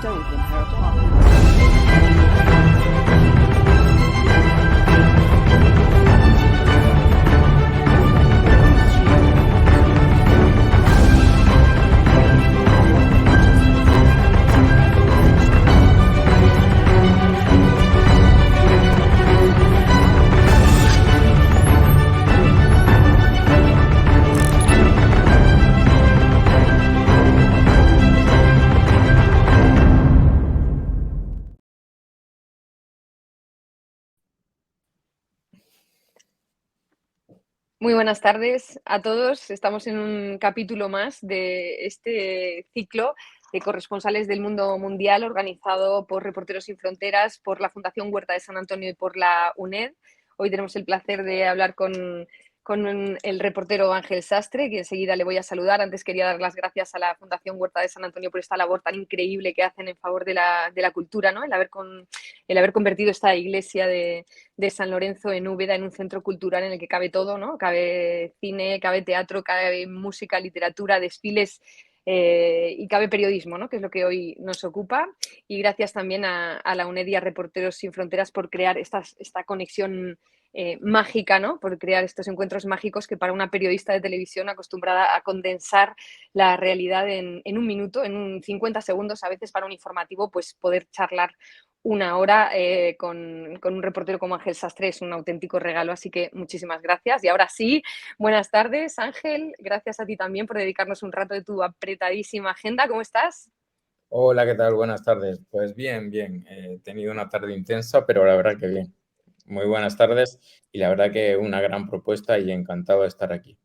stove in her apartment. Muy buenas tardes a todos. Estamos en un capítulo más de este ciclo de corresponsales del mundo mundial organizado por Reporteros Sin Fronteras, por la Fundación Huerta de San Antonio y por la UNED. Hoy tenemos el placer de hablar con el reportero Ángel Sastre, que enseguida le voy a saludar. Antes quería dar las gracias a la Fundación Huerta de San Antonio por esta labor tan increíble que hacen en favor de la cultura, ¿no? El haber convertido esta iglesia de San Lorenzo en Úbeda en un centro cultural en el que cabe todo, ¿no? Cabe cine, cabe teatro, cabe música, literatura, desfiles y cabe periodismo, ¿no? Que es lo que hoy nos ocupa. Y gracias también a la UNED y a Reporteros Sin Fronteras por crear esta conexión mágica, ¿no? Por crear estos encuentros mágicos que para una periodista de televisión acostumbrada a condensar la realidad en un minuto, en 50 segundos, a veces para un informativo, pues poder charlar una hora con un reportero como Ángel Sastre es un auténtico regalo, así que muchísimas gracias. Y ahora sí, buenas tardes, Ángel. Gracias a ti también por dedicarnos un rato de tu apretadísima agenda. ¿Cómo estás? Hola, ¿qué tal? Buenas tardes. Pues bien, bien. He tenido una tarde intensa, pero la verdad que bien. Muy buenas tardes y la verdad que una gran propuesta y encantado de estar aquí.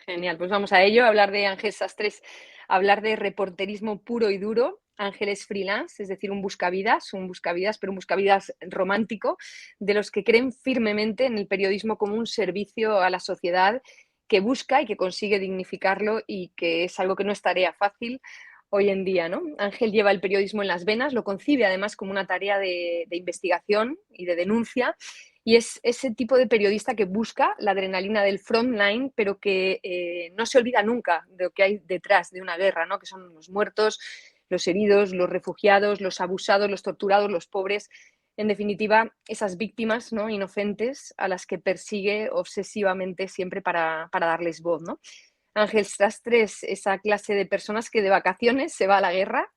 Genial, pues vamos a ello, hablar de Ángel Sastres, hablar de reporterismo puro y duro. Ángel es freelance, es decir, un buscavidas, pero un buscavidas romántico, de los que creen firmemente en el periodismo como un servicio a la sociedad que busca y que consigue dignificarlo y que es algo que no es tarea fácil hoy en día, ¿no? Ángel lleva el periodismo en las venas, lo concibe además como una tarea de investigación y de denuncia y es ese tipo de periodista que busca la adrenalina del frontline, pero que no se olvida nunca de lo que hay detrás de una guerra, ¿no? Que son los muertos, los heridos, los refugiados, los abusados, los torturados, los pobres. En definitiva, esas víctimas, ¿no? Inocentes a las que persigue obsesivamente siempre para darles voz, ¿no? Ángel Sastre es esa clase de personas que de vacaciones se va a la guerra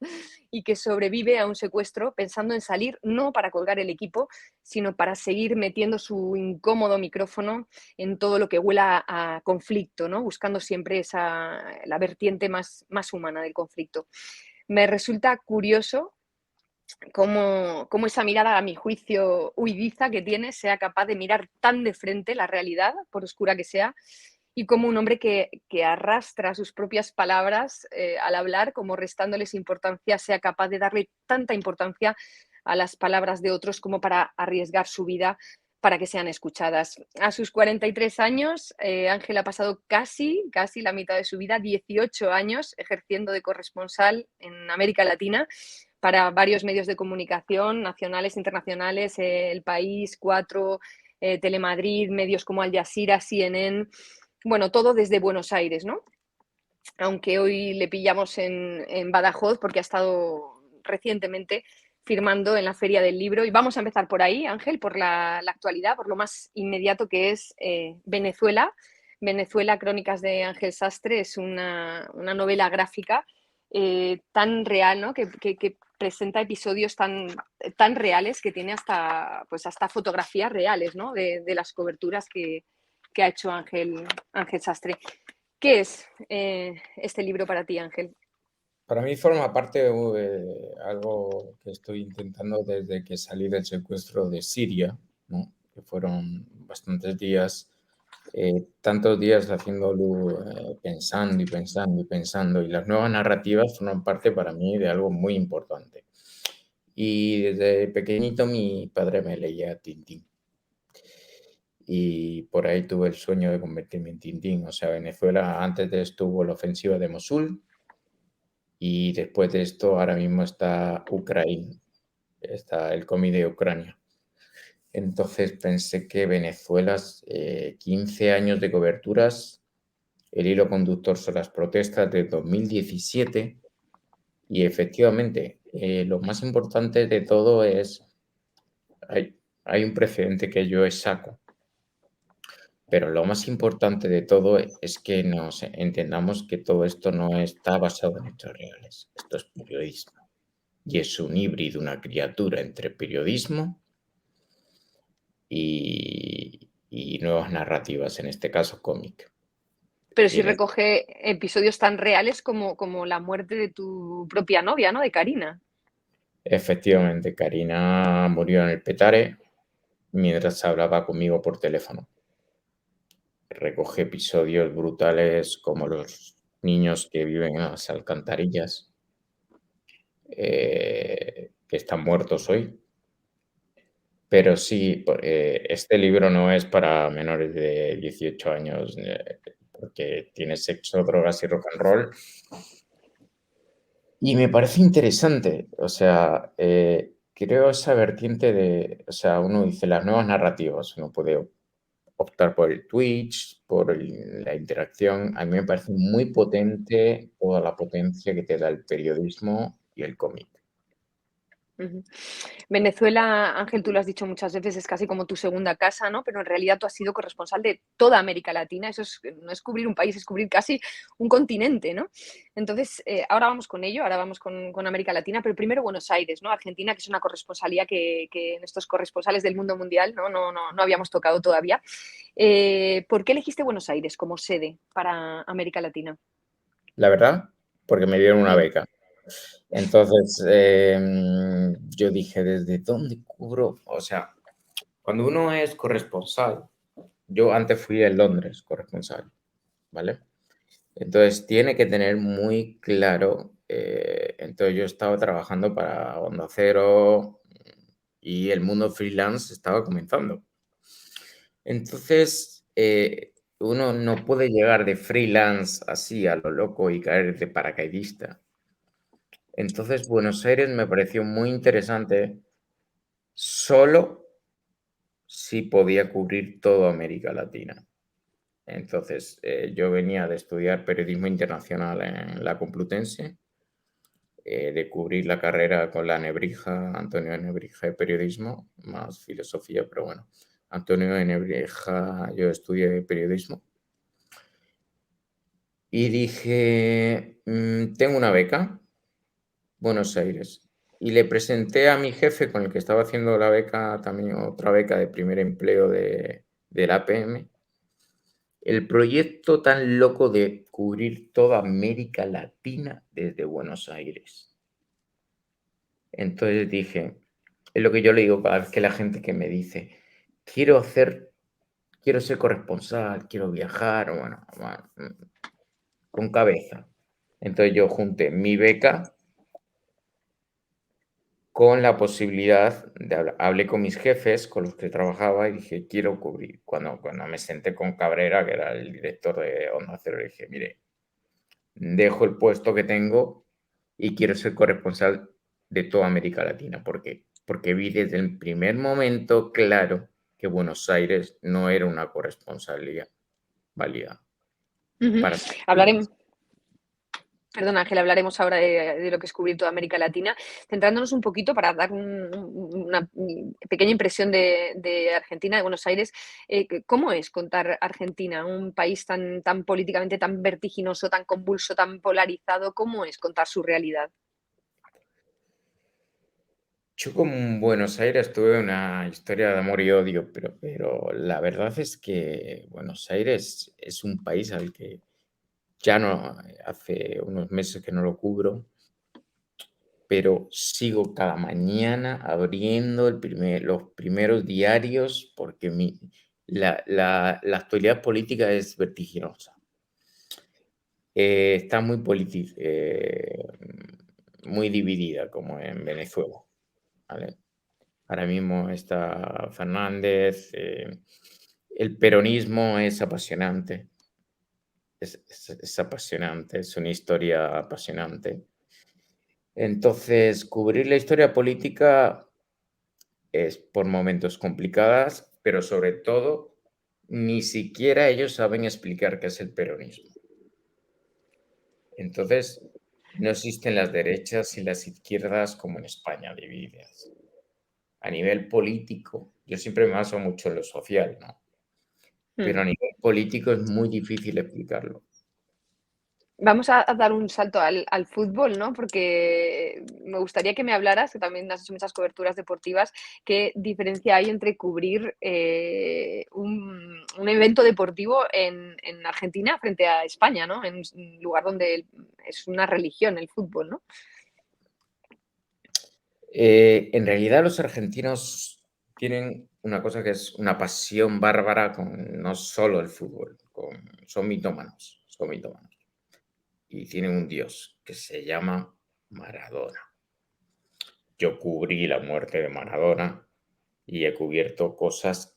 y que sobrevive a un secuestro pensando en salir no para colgar el equipo, sino para seguir metiendo su incómodo micrófono en todo lo que huela a conflicto, ¿no? Buscando siempre la vertiente más humana del conflicto. Me resulta curioso cómo esa mirada, a mi juicio, huidiza que tiene, sea capaz de mirar tan de frente la realidad, por oscura que sea, y como un hombre que arrastra sus propias palabras al hablar, como restándoles importancia, sea capaz de darle tanta importancia a las palabras de otros como para arriesgar su vida para que sean escuchadas. A sus 43 años, Ángel ha pasado casi la mitad de su vida, 18 años, ejerciendo de corresponsal en América Latina para varios medios de comunicación nacionales, internacionales, El País, Cuatro, Telemadrid, medios como Al Jazeera, CNN, bueno, todo desde Buenos Aires, ¿no? Aunque hoy le pillamos en Badajoz porque ha estado recientemente firmando en la Feria del Libro. Y vamos a empezar por ahí, Ángel, por la actualidad, por lo más inmediato que es Venezuela. Venezuela, Crónicas de Ángel Sastre, es una novela gráfica tan real, ¿no? Que presenta episodios tan reales que tiene hasta fotografías reales, ¿no? De las coberturas que ha hecho Ángel Sastre. ¿Qué es este libro para ti, Ángel? Para mí forma parte de algo que estoy intentando desde que salí del secuestro de Siria, ¿no? Que fueron bastantes días, tantos días haciéndolo, pensando y pensando y pensando, y las nuevas narrativas forman parte para mí de algo muy importante. Y desde pequeñito mi padre me leía Tintín. Y por ahí tuve el sueño de convertirme en Tintín. O sea, Venezuela antes de esto hubo la ofensiva de Mosul y después de esto ahora mismo está Ucrania, está el cómic de Ucrania. Entonces pensé que Venezuela, 15 años de coberturas, el hilo conductor son las protestas de 2017 Y efectivamente, lo más importante de todo es, hay un precedente que yo saco, pero lo más importante de todo es que nos entendamos que todo esto no está basado en hechos reales. Esto es periodismo. Y es un híbrido, una criatura entre periodismo y nuevas narrativas, en este caso cómic. Pero Y sí en el- recoge episodios tan reales como la muerte de tu propia novia, ¿no? De Karina. Efectivamente, Karina murió en el Petare mientras hablaba conmigo por teléfono. Recoge episodios brutales como los niños que viven en las alcantarillas, que están muertos hoy. Pero sí, este libro no es para menores de 18 años, porque tiene sexo, drogas y rock and roll. Y me parece interesante, o sea, creo esa vertiente de, o sea, uno dice las nuevas narrativas, uno puede optar por el Twitch, por la interacción. A mí me parece muy potente toda la potencia que te da el periodismo y el cómic. Ujú. Venezuela, Ángel, tú lo has dicho muchas veces, es casi como tu segunda casa, ¿no? Pero en realidad tú has sido corresponsal de toda América Latina. Eso no es cubrir un país, es cubrir casi un continente, ¿no? Entonces, ahora vamos con ello, ahora vamos con América Latina, pero primero Buenos Aires, ¿no? Argentina, que es una corresponsalía que en estos corresponsales del mundo mundial no habíamos tocado todavía. ¿Por qué elegiste Buenos Aires como sede para América Latina? La verdad, porque me dieron una Mm, beca. Entonces, yo dije, ¿desde dónde cubro? O sea, cuando uno es corresponsal, yo antes fui en Londres corresponsal, ¿vale? Entonces, tiene que tener muy claro, entonces yo estaba trabajando para Onda Cero y el mundo freelance estaba comenzando. Entonces, uno no puede llegar de freelance así a lo loco y caer de paracaidista. Entonces, Buenos Aires me pareció muy interesante solo si podía cubrir toda América Latina. Entonces, yo venía de estudiar periodismo internacional en la Complutense, de cubrir la carrera con la Nebrija, Antonio de Nebrija de periodismo, más filosofía, pero bueno, Antonio de Nebrija, yo estudié periodismo. Y dije, tengo una beca, Buenos Aires. Y le presenté a mi jefe con el que estaba haciendo la beca, también otra beca de primer empleo de la APM, el proyecto tan loco de cubrir toda América Latina desde Buenos Aires. Entonces dije, es lo que yo le digo cada vez que la gente que me dice, quiero ser corresponsal, quiero viajar, bueno, con cabeza. Entonces yo junté mi beca con la posibilidad de hablé con mis jefes con los que trabajaba y dije, quiero cubrir. Cuando me senté con Cabrera, que era el director de Onda Cero, le dije, mire, dejo el puesto que tengo y quiero ser corresponsal de toda América Latina. ¿Por qué? Porque vi desde el primer momento claro que Buenos Aires no era una corresponsalía válida ujú. para ser Hablaremos, freelance. Perdón, Ángel, hablaremos ahora de lo que es cubrir toda América Latina, centrándonos un poquito para dar una pequeña impresión de Argentina, de Buenos Aires. ¿Cómo es contar Argentina, un país tan políticamente tan vertiginoso, tan convulso, tan polarizado? ¿Cómo es contar su realidad? Yo con Buenos Aires tuve una historia de amor y odio, pero la verdad es que Buenos Aires es un país al que ya no, hace unos meses que no lo cubro, pero sigo cada mañana abriendo los primeros diarios porque la actualidad política es vertiginosa. Está muy dividida, como en Venezuela, ¿vale? Ahora mismo está Fernández, el peronismo es apasionante, es apasionante, es una historia apasionante. Entonces, cubrir la historia política es por momentos complicadas, pero sobre todo, ni siquiera ellos saben explicar qué es el peronismo. Entonces, no existen las derechas y las izquierdas como en España divididas. A nivel político, yo siempre me baso mucho en lo social, ¿no? Pero a nivel político es muy difícil explicarlo. Vamos a dar un salto al fútbol, ¿no? Porque me gustaría que me hablaras, que también has hecho muchas coberturas deportivas, qué diferencia hay entre cubrir un evento deportivo en Argentina frente a España, ¿no? En un lugar donde es una religión el fútbol, ¿no? En realidad los argentinos tienen una cosa que es una pasión bárbara con no solo el fútbol, son mitómanos, son mitómanos. Y tienen un dios que se llama Maradona. Yo cubrí la muerte de Maradona y he cubierto cosas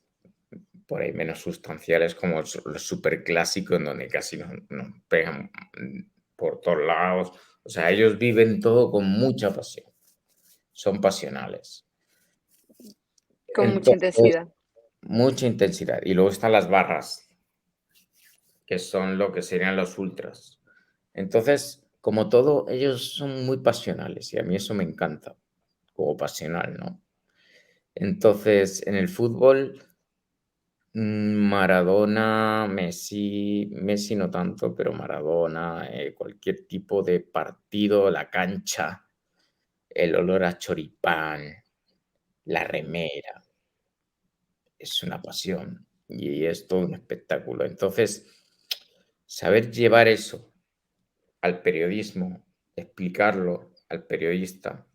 por ahí menos sustanciales como los superclásicos en donde casi nos pegan por todos lados. O sea, ellos viven todo con mucha pasión. Son pasionales. Con mucha Entonces, intensidad. mucha intensidad. Y luego están las barras, que son lo que serían los ultras. Entonces, como todo, ellos son muy pasionales y a mí eso me encanta, como pasional, ¿no? Entonces, en el fútbol, Maradona, Messi no tanto, pero Maradona, cualquier tipo de partido, la cancha, el olor a choripán, la remera, es una pasión y es todo un espectáculo. Entonces, saber llevar eso al periodismo, explicarlo al periodista,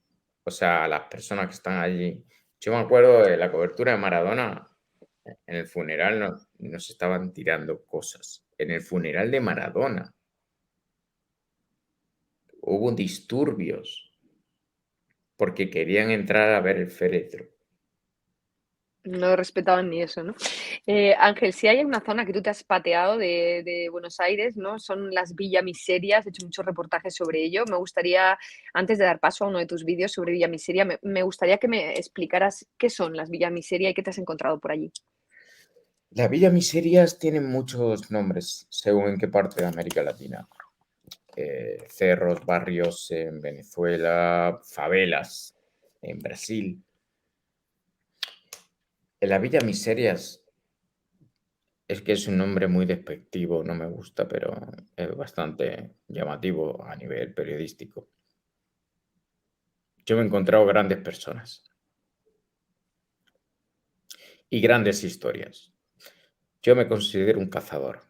o sea, a las personas que están allí. Yo me acuerdo de la cobertura de Maradona, en el funeral nos estaban tirando cosas. En el funeral de Maradona hubo disturbios porque querían entrar a ver el féretro. No respetaban ni eso, ¿no? Ángel, si hay una zona que tú te has pateado de Buenos Aires, ¿no? Son las Villa Miserias, he hecho muchos reportajes sobre ello. Me gustaría, antes de dar paso a uno de tus vídeos sobre Villa Miseria, me gustaría que me explicaras qué son las Villa Miseria y qué te has encontrado por allí. Las Villas Miserias tienen muchos nombres según en qué parte de América Latina. Cerros, barrios en Venezuela, favelas en Brasil. En la Villa Miserias es que es un nombre muy despectivo, no me gusta, pero es bastante llamativo a nivel periodístico. Yo me he encontrado grandes personas y grandes historias. Yo me considero un cazador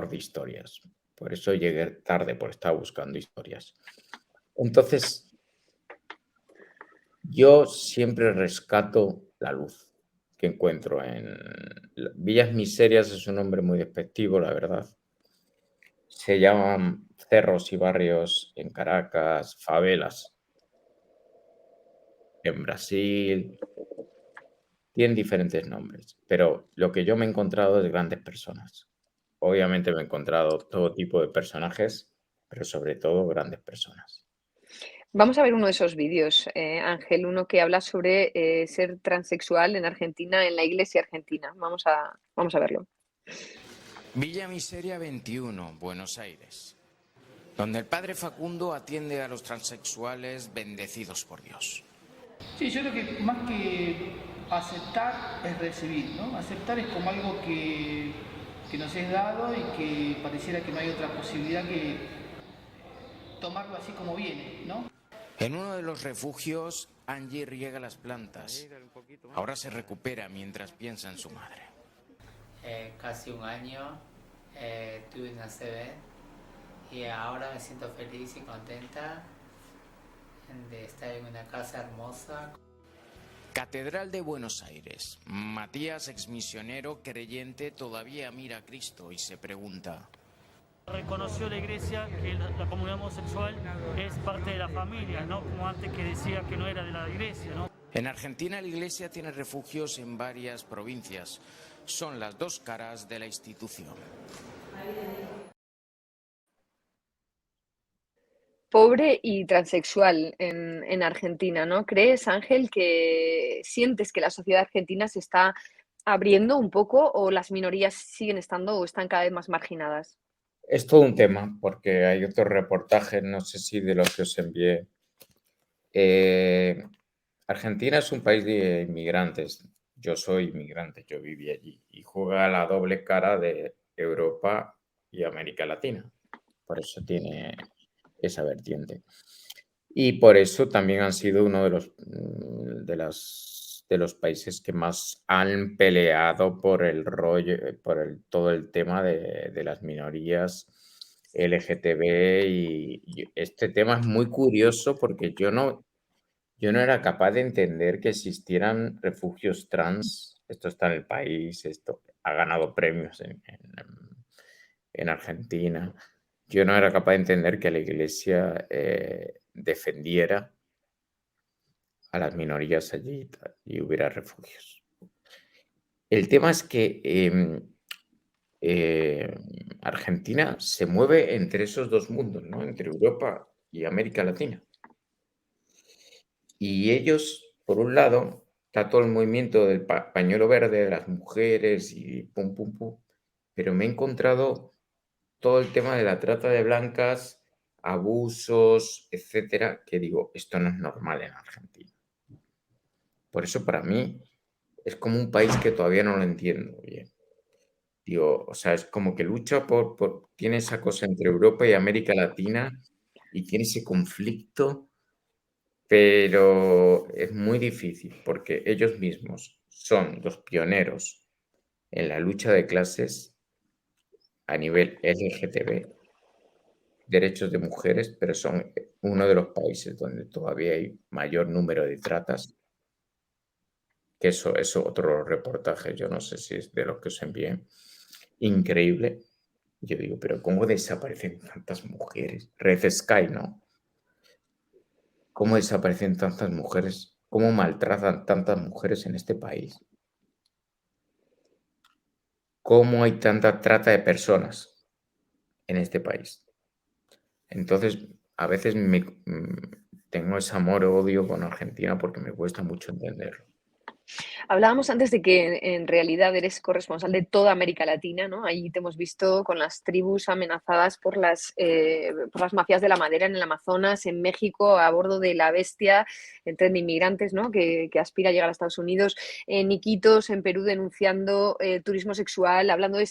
de historias. Por eso llegué tarde, por estar buscando historias. Entonces, yo siempre rescato la luz que encuentro en Villas Miserias. Es un nombre muy despectivo, la verdad. Se llaman cerros y barrios en Caracas, favelas en Brasil. Tienen diferentes nombres, pero lo que yo me he encontrado es grandes personas. Obviamente me he encontrado todo tipo de personajes, pero sobre todo grandes personas. Vamos a ver uno de esos vídeos, Ángel, uno que habla sobre ser transexual en Argentina, en la iglesia argentina. Vamos a verlo. Villa Miseria 21, Buenos Aires, donde el padre Facundo atiende a los transexuales bendecidos por Dios. Sí, yo creo que más que aceptar es recibir, ¿no? Aceptar es como algo que nos es dado y que pareciera que no hay otra posibilidad que tomarlo así como viene, ¿no? En uno de los refugios, Angie riega las plantas. Ahora se recupera mientras piensa en su madre. Casi un año tuve una CB y ahora me siento feliz y contenta de estar en una casa hermosa. Catedral de Buenos Aires. Matías, exmisionero creyente, todavía mira a Cristo y se pregunta: reconoció la iglesia que la comunidad homosexual es parte de la familia, no como antes que decía que no era de la iglesia, ¿no? En Argentina la iglesia tiene refugios en varias provincias. Son las dos caras de la institución. Pobre y transexual en Argentina, ¿no? ¿Crees, Ángel, que sientes que la sociedad argentina se está abriendo un poco o las minorías siguen estando o están cada vez más marginadas? Es todo un tema, porque hay otros reportajes, no sé si de los que os envié. Argentina es un país de inmigrantes. Yo soy inmigrante, yo viví allí y juega la doble cara de Europa y América Latina. Por eso tiene esa vertiente. Y por eso también han sido uno de los países que más han peleado por el rollo, todo el tema de las minorías LGTB. Y este tema es muy curioso porque yo no era capaz de entender que existieran refugios trans. Esto está en el país, esto ha ganado premios en Argentina. Yo no era capaz de entender que la Iglesia defendiera a las minorías allí y hubiera refugios. El tema es que Argentina se mueve entre esos dos mundos, ¿no? Entre Europa y América Latina. Y ellos, por un lado, está todo el movimiento del pañuelo verde de las mujeres y pum, pum, pum, pero me he encontrado todo el tema de la trata de blancas, abusos, etcétera, que digo, esto no es normal en Argentina. Por eso para mí es como un país que todavía no lo entiendo bien. Digo, o sea, es como que lucha tiene esa cosa entre Europa y América Latina y tiene ese conflicto, pero es muy difícil porque ellos mismos son los pioneros en la lucha de clases a nivel LGTB, derechos de mujeres, pero son uno de los países donde todavía hay mayor número de tratas, que eso es otro reportaje, yo no sé si es de los que os envié, increíble. Yo digo, pero ¿cómo desaparecen tantas mujeres? Red Sky, ¿no? ¿Cómo desaparecen tantas mujeres? ¿Cómo maltratan tantas mujeres en este país? ¿Cómo hay tanta trata de personas en este país? Entonces, a veces tengo ese amor-odio con Argentina porque me cuesta mucho entenderlo. Hablábamos antes de que en realidad eres corresponsal de toda América Latina, ¿no? Ahí te hemos visto con las tribus amenazadas por las mafias de la madera en el Amazonas, en México, a bordo de la Bestia, el tren de inmigrantes, ¿no? Que aspira a llegar a Estados Unidos, en Iquitos, en Perú, denunciando turismo sexual, hablando de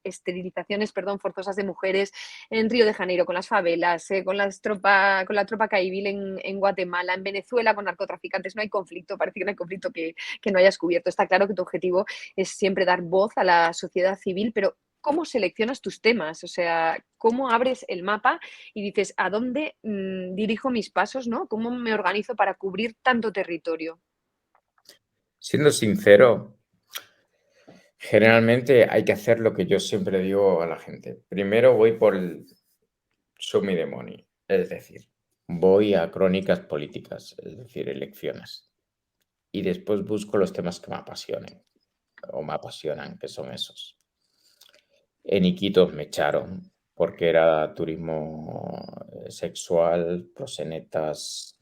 esterilizaciones, forzosas de mujeres, en Río de Janeiro con las favelas, con la tropa caibil en Guatemala, en Venezuela con narcotraficantes. No hay conflicto, parece que no hay conflicto que no hayas cubierto. Está claro que tu objetivo es siempre dar voz a la sociedad civil, pero ¿cómo seleccionas tus temas? O sea, ¿cómo abres el mapa y dices a dónde dirijo mis pasos, ¿no? ¿Cómo me organizo para cubrir tanto territorio? Siendo sincero, generalmente hay que hacer lo que yo siempre digo a la gente. Primero voy por el show me the money, es decir, voy a crónicas políticas, es decir, elecciones. Y después busco los temas que me apasionen o me apasionan, que son esos. En Iquitos me echaron porque era turismo sexual, proxenetas,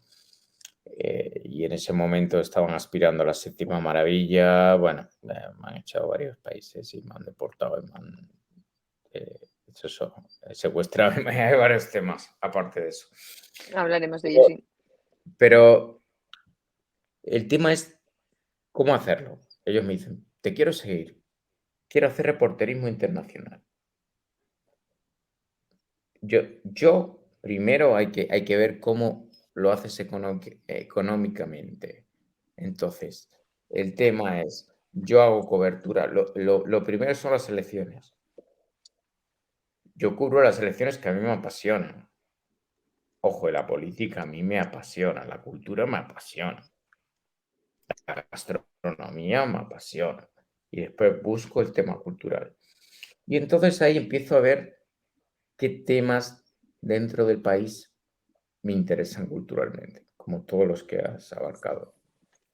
y en ese momento estaban aspirando a la séptima maravilla. Bueno, me han echado varios países y me han deportado y me han hecho eso, secuestrado. Hay varios temas aparte de eso. Hablaremos de ello, sí. Pero el tema es cómo hacerlo. Ellos me dicen, te quiero seguir, quiero hacer reporterismo internacional. Yo primero hay que ver cómo lo haces económicamente. Entonces, el tema es, yo hago cobertura. Lo primero son las elecciones. Yo cubro las elecciones que a mí me apasionan. Ojo, la política a mí me apasiona, la cultura me apasiona, la gastronomía me apasiona. Y después busco el tema cultural. Y entonces ahí empiezo a ver qué temas dentro del país me interesan culturalmente, como todos los que has abarcado.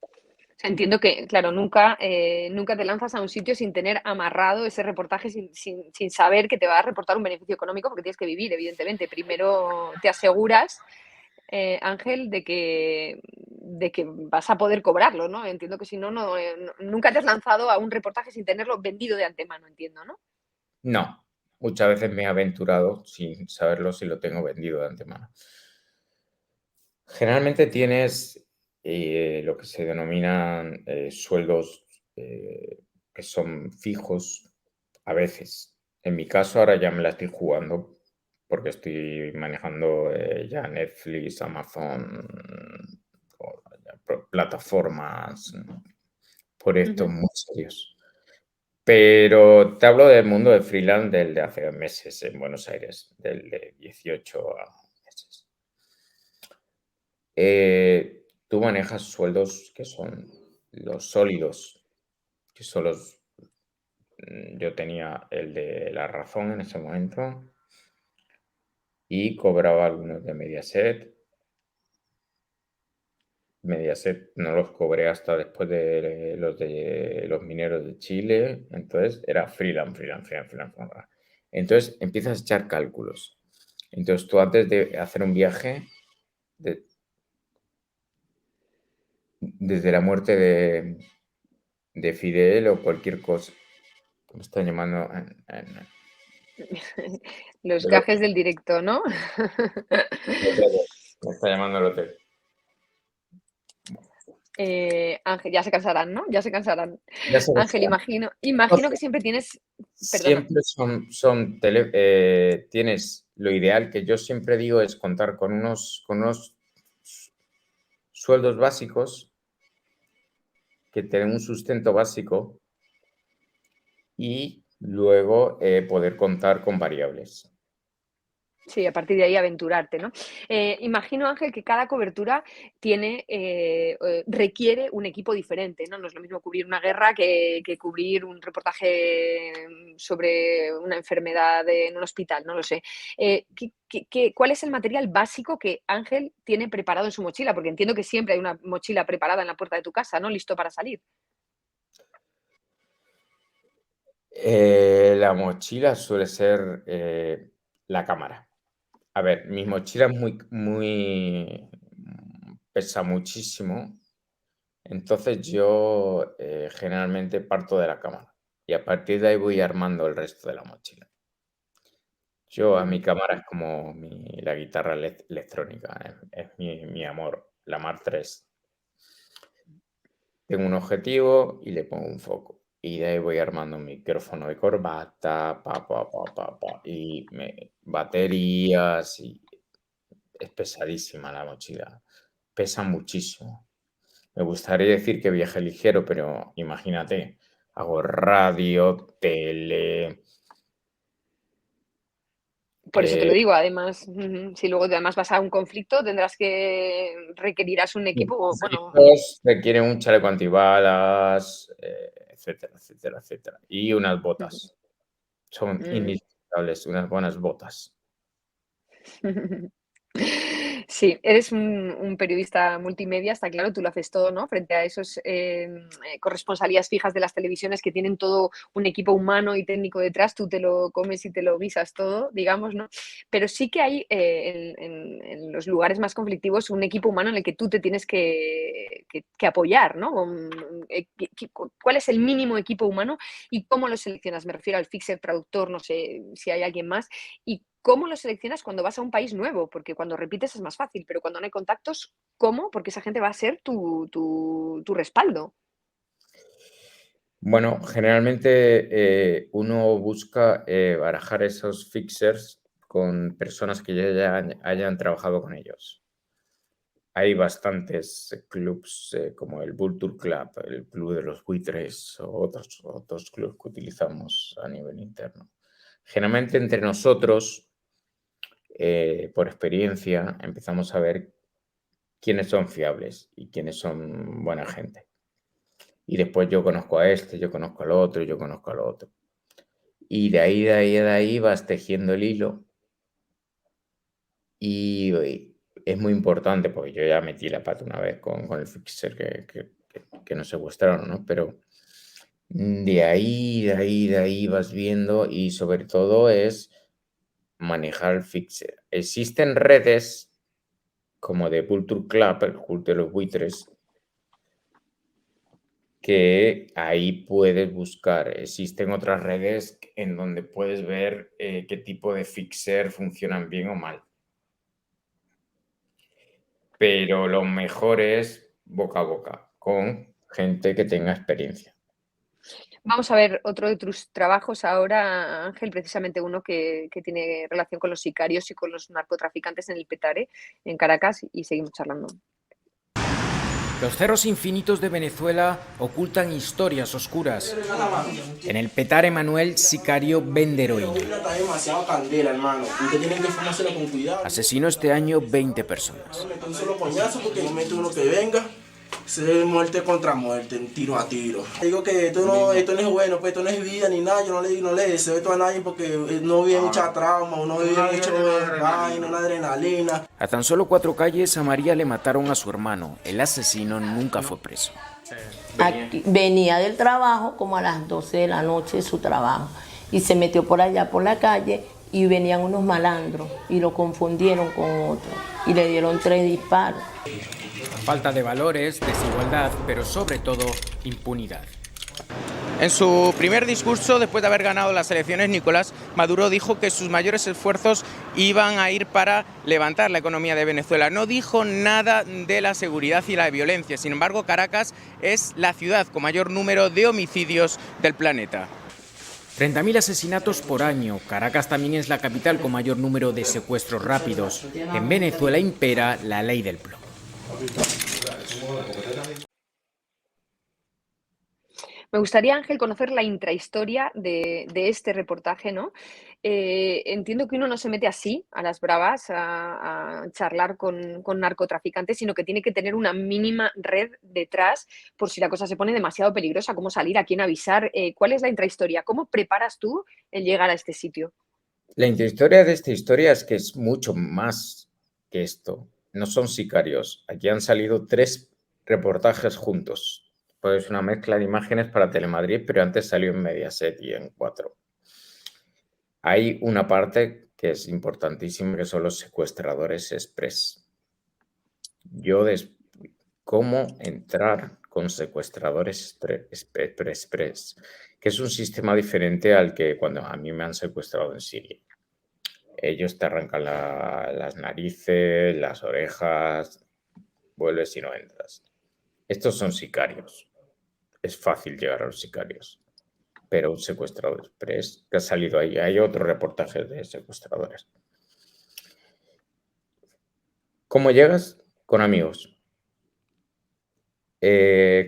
O sea, entiendo que, claro, nunca te lanzas a un sitio sin tener amarrado ese reportaje, sin saber que te va a reportar un beneficio económico, porque tienes que vivir, evidentemente. Primero te aseguras, Ángel, de que vas a poder cobrarlo, ¿no? Entiendo que si no, nunca te has lanzado a un reportaje sin tenerlo vendido de antemano, entiendo, ¿no? No. muchas veces me he aventurado sin saberlo si lo tengo vendido de antemano. Generalmente tienes lo que se denominan sueldos que son fijos a veces. En mi caso ahora ya me la estoy jugando porque estoy manejando ya Netflix, Amazon, plataformas, proyectos muy serios. Pero te hablo del mundo de freelance del de hace meses en Buenos Aires, del de 18 meses. Tú manejas sueldos que son los sólidos, que son los... Yo tenía el de La Razón en ese momento y cobraba algunos de Mediaset. Mediaset no los cobré hasta después de los mineros de Chile. Entonces era freelance. Entonces empiezas a echar cálculos. Entonces tú antes de hacer un viaje, desde la muerte de Fidel o cualquier cosa, me están llamando Los del gajes del directo, ¿no? me está llamando el hotel. Ángel, ya se cansarán, ¿no? Ya se cansarán. Ya se Ángel, decía. imagino que siempre tienes... Perdona. Siempre tienes lo ideal que yo siempre digo es contar con unos sueldos básicos que te den un sustento básico y luego poder contar con variables. Sí, a partir de ahí aventurarte, ¿no? Imagino, Ángel, que cada cobertura requiere un equipo diferente, ¿no? No es lo mismo cubrir una guerra que cubrir un reportaje sobre una enfermedad en un hospital, no lo sé. ¿Cuál es el material básico que Ángel tiene preparado en su mochila? Porque entiendo que siempre hay una mochila preparada en la puerta de tu casa, ¿no? Listo para salir. La mochila suele ser la cámara. A ver, mi mochila es pesa muchísimo, entonces yo generalmente parto de la cámara y a partir de ahí voy armando el resto de la mochila. A mi cámara es como la guitarra electrónica, es mi amor, la Mark III. Tengo un objetivo y le pongo un foco. Y de ahí voy armando un micrófono de corbata, y baterías, y es pesadísima la mochila. Pesa muchísimo. Me gustaría decir que viaje ligero, pero imagínate, hago radio, tele. Por eso te lo digo, además, si luego además vas a un conflicto, requerirás un equipo, bueno, Requieren un chaleco antibalas, etcétera. Y unas botas. Son indispensables, unas buenas botas. Sí, eres un periodista multimedia, está claro, tú lo haces todo, ¿no? Frente a esos corresponsalías fijas de las televisiones que tienen todo un equipo humano y técnico detrás, tú te lo comes y te lo guisas todo, digamos, ¿no? Pero sí que hay en los lugares más conflictivos un equipo humano en el que tú te tienes que apoyar, ¿no? ¿Cuál es el mínimo equipo humano y cómo lo seleccionas? Me refiero al fixer, traductor, no sé si hay alguien más. ¿Y cómo lo seleccionas cuando vas a un país nuevo? Porque cuando repites es más fácil, pero cuando no hay contactos, ¿cómo? Porque esa gente va a ser tu respaldo. Bueno, generalmente uno busca barajar esos fixers con personas que ya hayan trabajado con ellos. Hay bastantes clubs como el Vulture Club, el Club de los Buitres o otros clubs que utilizamos a nivel interno. Generalmente entre nosotros, por experiencia, empezamos a ver quiénes son fiables y quiénes son buena gente. Y después yo conozco a este, yo conozco al otro, yo conozco al otro. Y de ahí vas tejiendo el hilo. Y es muy importante, porque yo ya metí la pata una vez con el fixer que nos secuestraron, ¿no? Pero de ahí vas viendo y sobre todo es manejar el fixer. Existen redes como de Culture Club, el culto de los buitres, que ahí puedes buscar. Existen otras redes en donde puedes ver qué tipo de fixer funcionan bien o mal. Pero lo mejor es boca a boca, con gente que tenga experiencia. Vamos a ver otro de tus trabajos ahora, Ángel, precisamente uno que tiene relación con los sicarios y con los narcotraficantes en el Petare, en Caracas, y seguimos charlando. Los cerros infinitos de Venezuela ocultan historias oscuras. En el Petare, Manuel, sicario, vende heroína. Está demasiado candela, hermano. Usted tiene que fumárselo con cuidado. Asesinó este año 20 personas. Un solo coñazo porque no mete uno que venga. Se muerte contra muerte, tiro a tiro. Digo que esto no es bueno, pues esto no es vida ni nada. Yo no le deseo esto a nadie porque no vive mucha trauma, no vive mucho vaina, una adrenalina. A tan solo 4 calles, a María le mataron a su hermano. El asesino nunca fue preso. Venía del trabajo como a las 12 de la noche de su trabajo y se metió por allá por la calle y venían unos malandros y lo confundieron con otro y le dieron 3 disparos. Falta de valores, desigualdad, pero sobre todo impunidad. En su primer discurso, después de haber ganado las elecciones, Nicolás Maduro dijo que sus mayores esfuerzos iban a ir para levantar la economía de Venezuela. No dijo nada de la seguridad y la violencia. Sin embargo, Caracas es la ciudad con mayor número de homicidios del planeta. 30.000 asesinatos por año. Caracas también es la capital con mayor número de secuestros rápidos. En Venezuela impera la ley del plomo. Me gustaría, Ángel, conocer la intrahistoria de este reportaje, ¿no? Entiendo que uno no se mete así, a las bravas, a charlar con narcotraficantes, sino que tiene que tener una mínima red detrás por si la cosa se pone demasiado peligrosa, cómo salir, a quién avisar. ¿Cuál es la intrahistoria? ¿Cómo preparas tú el llegar a este sitio? La intrahistoria de esta historia es que es mucho más que esto. No son sicarios. Aquí han salido 3 reportajes juntos. Pues una mezcla de imágenes para Telemadrid, pero antes salió en Mediaset y en 4. Hay una parte que es importantísima, que son los secuestradores express. ¿Cómo entrar con secuestradores express? Que es un sistema diferente al que cuando a mí me han secuestrado en Siria. Ellos te arrancan las narices, las orejas, vuelves y no entras. Estos son sicarios. Es fácil llegar a los sicarios. Pero un secuestrador express que ha salido ahí. Hay otros reportajes de secuestradores. ¿Cómo llegas? Con amigos.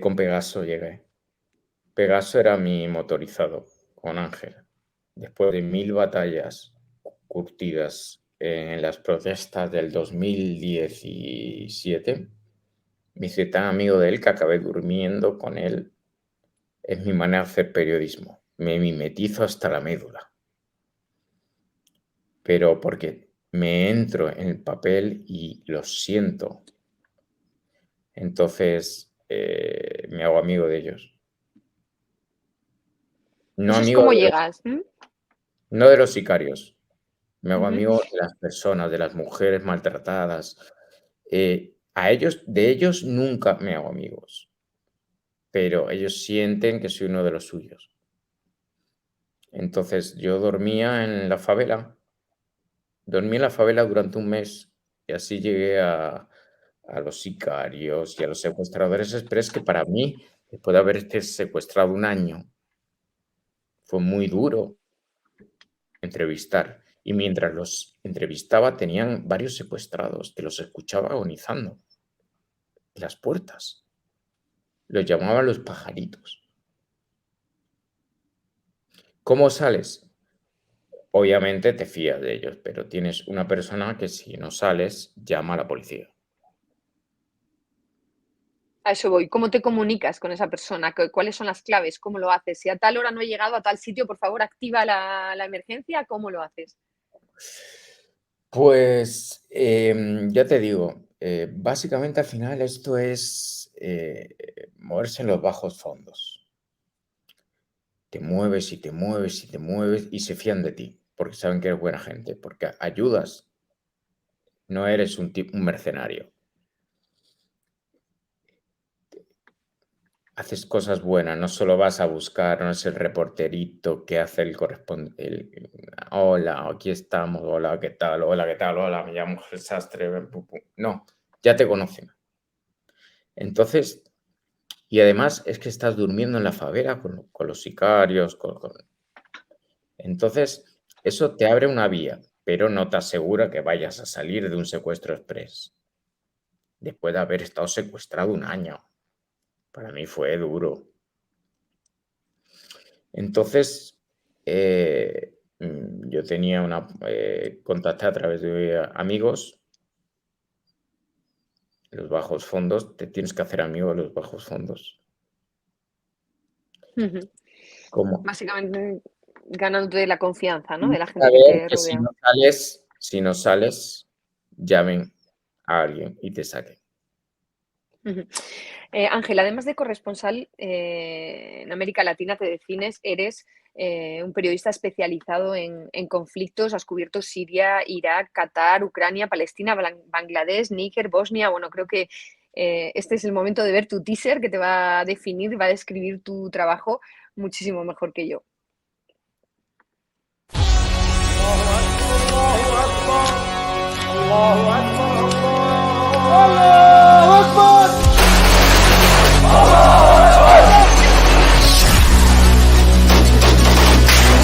Con Pegaso llegué. Pegaso era mi motorizado, con Ángel. Después de 1000 batallas curtidas en las protestas del 2017, me hice tan amigo de él que acabé durmiendo con él. Es mi manera de hacer periodismo. Me mimetizo hasta la médula. Pero porque me entro en el papel y lo siento. Entonces me hago amigo de ellos. No ¿Eso es amigo cómo de, llegas? no de los sicarios. Me hago Ujú. amigo de las personas, de las mujeres maltratadas. De ellos nunca me hago amigos. Pero ellos sienten que soy uno de los suyos. Entonces yo dormía en la favela. Dormí en la favela durante un mes y así llegué a los sicarios y a los secuestradores express, que para mí, después de haberte secuestrado un año, fue muy duro entrevistar. Y mientras los entrevistaba tenían varios secuestrados, que los escuchaba agonizando en las puertas. Los llamaban los pajaritos. ¿Cómo sales? Obviamente te fías de ellos, pero tienes una persona que si no sales, llama a la policía. A eso voy. ¿Cómo te comunicas con esa persona? ¿Cuáles son las claves? ¿Cómo lo haces? Si a tal hora no he llegado a tal sitio, por favor, activa la emergencia. ¿Cómo lo haces? Pues ya te digo, básicamente al final esto es moverse en los bajos fondos. Te mueves y te mueves y te mueves y se fían de ti, porque saben que eres buena gente, porque ayudas, no eres un mercenario. haces cosas buenas, no solo vas a buscar, no es el reporterito que hace el correspondiente, hola, aquí estamos, hola, ¿qué tal? Hola, ¿qué tal? Hola, me llamo Ángel Sastre. No, ya te conocen. Entonces, y además es que estás durmiendo en la favela con los sicarios. Entonces, eso te abre una vía, pero no te asegura que vayas a salir de un secuestro express. Después de haber estado secuestrado 1 año. Para mí fue duro. Entonces, yo tenía contacté a través de amigos, los bajos fondos, te tienes que hacer amigo de los bajos fondos. ¿Cómo? Básicamente ganándote la confianza, ¿no? De la gente Saber que te que rodea. si no sales, llamen a alguien y te saquen. Ángel, además de corresponsal en América Latina, te defines, eres un periodista especializado en conflictos, has cubierto Siria, Irak, Qatar, Ucrania, Palestina, Bangladesh, Níger, Bosnia. Bueno, creo que este es el momento de ver tu teaser que te va a definir, va a describir tu trabajo muchísimo mejor que yo.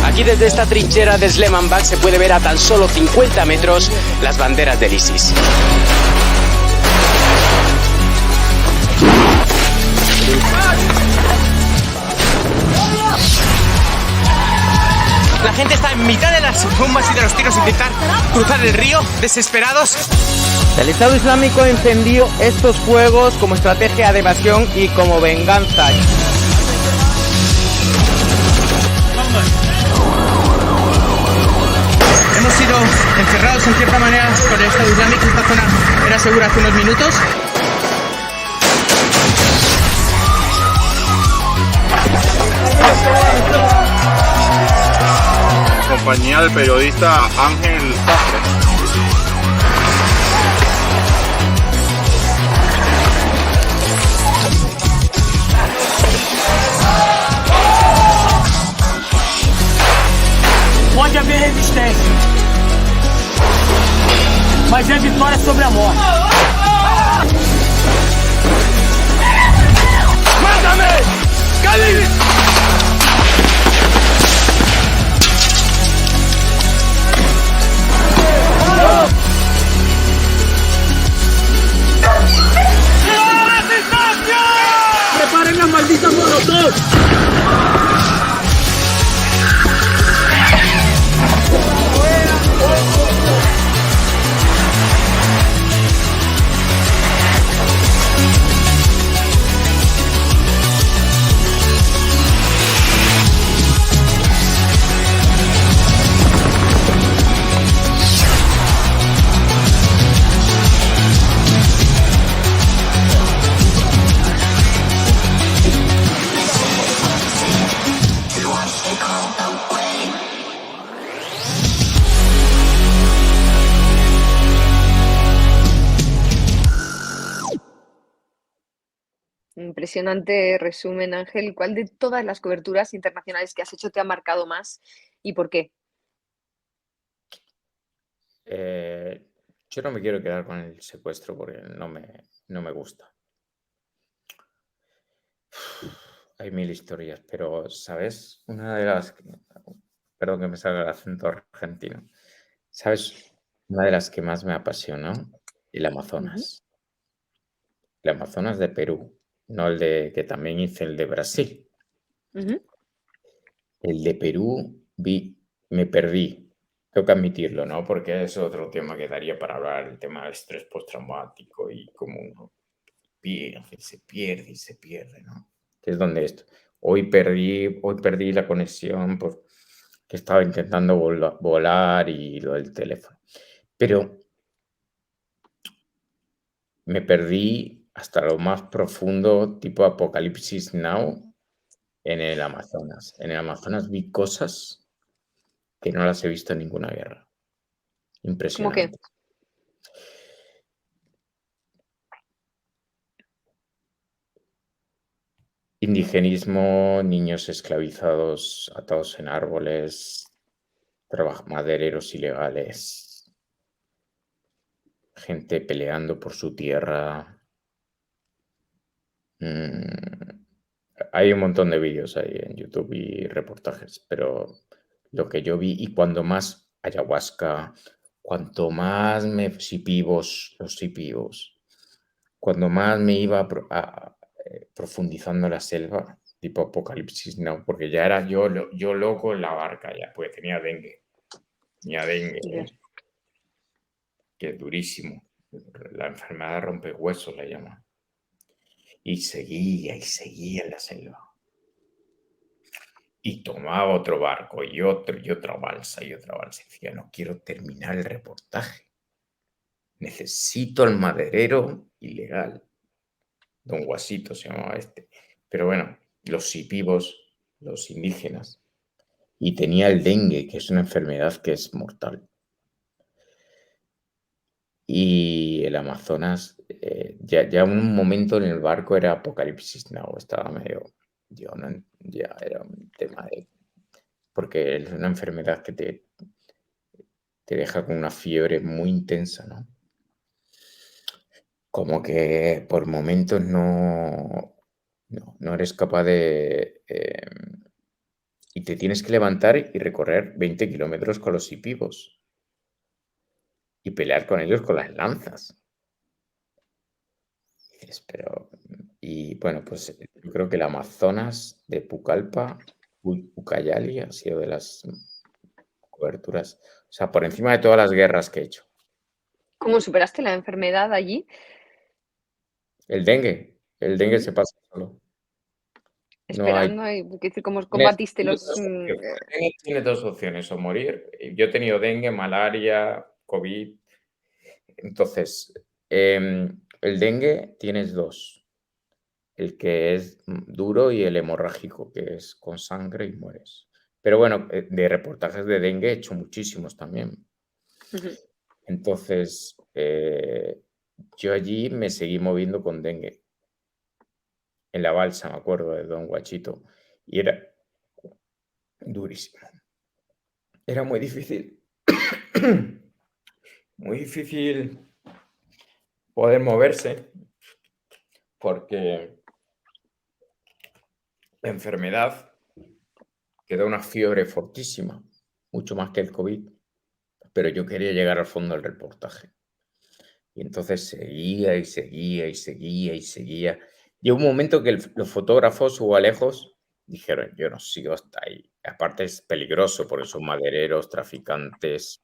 Aquí desde esta trinchera de Slemanbag se puede ver a tan solo 50 metros las banderas del ISIS. La gente está en mitad de las bombas y de los tiros, intentar cruzar el río, desesperados. El Estado Islámico encendió estos fuegos como estrategia de evasión y como venganza. Hemos sido encerrados en cierta manera por el Estado Islámico. Esta zona era segura hace unos minutos. Compañía del periodista Ángel Sastre. Pode haver resistência, mas é vitória sobre a morte. Mátame! Cali! ¡Preparen las malditas molotov! Impresionante resumen, Ángel. ¿Cuál de todas las coberturas internacionales que has hecho te ha marcado más y por qué? Yo no me quiero quedar con el secuestro porque no me gusta. Hay 1000 historias, pero, ¿sabes? Una de las... Perdón que me salga el acento argentino. ¿Sabes? Una de las que más me apasionó, el Amazonas. El Amazonas de Perú, no el de que también hice el de Brasil. El de Perú me perdí. Tengo que admitirlo, ¿no? Porque es otro tema que daría para hablar, el tema del estrés postraumático y cómo uno se pierde y se pierde, ¿no? Que es donde esto. Hoy perdí la conexión porque estaba intentando volar y lo del teléfono. Pero me perdí hasta lo más profundo, tipo Apocalipsis Now, en el Amazonas. En el Amazonas vi cosas que no las he visto en ninguna guerra. Impresionante. ¿Cómo qué? indigenismo, niños esclavizados, atados en árboles, madereros ilegales, gente peleando por su tierra. Hay un montón de vídeos ahí en YouTube y reportajes, pero lo que yo vi, y cuando más ayahuasca, cuanto más los sipivos, cuando más me iba profundizando la selva, tipo Apocalipsis Now, porque ya era yo loco en la barca ya, porque tenía dengue. Que es durísimo. La enfermedad de rompehuesos la llaman. Y seguía en la selva. Y tomaba otro barco y otra balsa y otra balsa. Y decía, no quiero terminar el reportaje. Necesito el maderero ilegal. Don Guasito se llamaba este. Pero bueno, los sipivos, los indígenas. Y tenía el dengue, que es una enfermedad que es mortal. Y el Amazonas, ya un momento en el barco era Apocalipsis Now, estaba medio... ya era un tema de... Porque es una enfermedad que te deja con una fiebre muy intensa, ¿no? Como que por momentos no eres capaz de... y te tienes que levantar y recorrer 20 kilómetros con los hipivos. Y pelear con ellos con las lanzas. Y bueno, pues yo creo que el Amazonas de Pucallpa, Ucayali, ha sido de las coberturas, o sea, por encima de todas las guerras que he hecho. ¿Cómo superaste la enfermedad allí? El dengue se pasa solo. Esperando, ¿cómo combatiste los...? El dengue tiene dos opciones, o morir. Yo he tenido dengue, malaria, COVID. Entonces, el dengue tienes dos. El que es duro y el hemorrágico, que es con sangre y mueres. Pero bueno, de reportajes de dengue he hecho muchísimos también. Entonces, yo allí me seguí moviendo con dengue. En la balsa, me acuerdo, de Don Guachito. Y era durísimo. Era muy difícil. Muy difícil poder moverse. Porque la enfermedad que da una fiebre fortísima, mucho más que el COVID, pero yo quería llegar al fondo del reportaje. Y entonces seguía. Llegó un momento que los fotógrafos o lejos dijeron, yo no sigo hasta ahí. Aparte es peligroso porque son madereros, traficantes.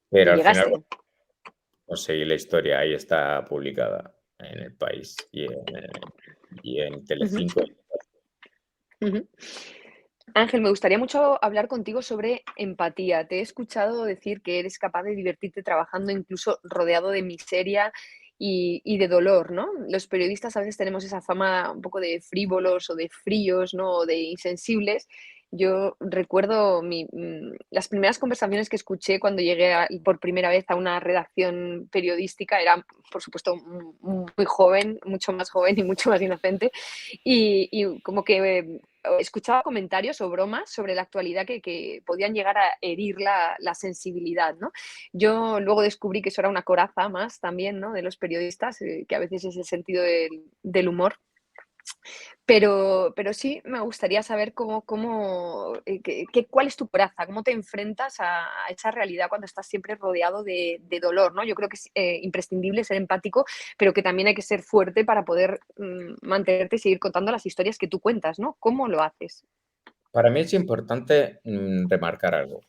Pero al final conseguí la historia, ahí está publicada en El País y en Telecinco. Ángel, me gustaría mucho hablar contigo sobre empatía. Te he escuchado decir que eres capaz de divertirte trabajando incluso rodeado de miseria y de dolor, ¿no? Los periodistas a veces tenemos esa fama un poco de frívolos o de fríos, ¿no? O de insensibles. Yo recuerdo las primeras conversaciones que escuché cuando llegué por primera vez a una redacción periodística. Era, por supuesto, muy joven, mucho más joven y mucho más inocente. Y como que escuchaba comentarios o bromas sobre la actualidad que podían llegar a herir la sensibilidad, ¿no? Yo luego descubrí que eso era una coraza más también, ¿no? De los periodistas, que a veces es el sentido del humor. Pero sí me gustaría saber cuál es tu coraza, cómo te enfrentas a esa realidad cuando estás siempre rodeado de dolor, ¿no? Yo creo que es imprescindible ser empático, pero que también hay que ser fuerte para poder mantenerte y seguir contando las historias que tú cuentas, ¿no? ¿Cómo lo haces? Para mí es importante remarcar algo.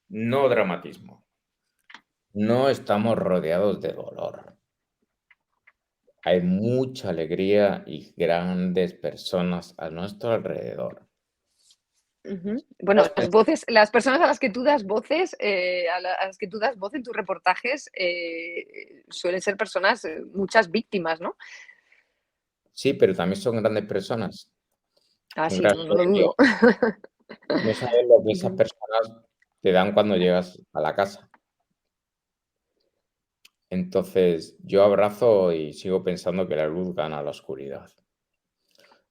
No dramatismo. No estamos rodeados de dolor. Hay mucha alegría y grandes personas a nuestro alrededor. Bueno, las personas a las que tú das voces, a las que tú das voz en tus reportajes, suelen ser personas, muchas víctimas, ¿no? Sí, pero también son grandes personas. Sí, no lo dudo. No sabes lo que esas personas te dan cuando llegas a la casa. Entonces, yo abrazo y sigo pensando que la luz gana a la oscuridad.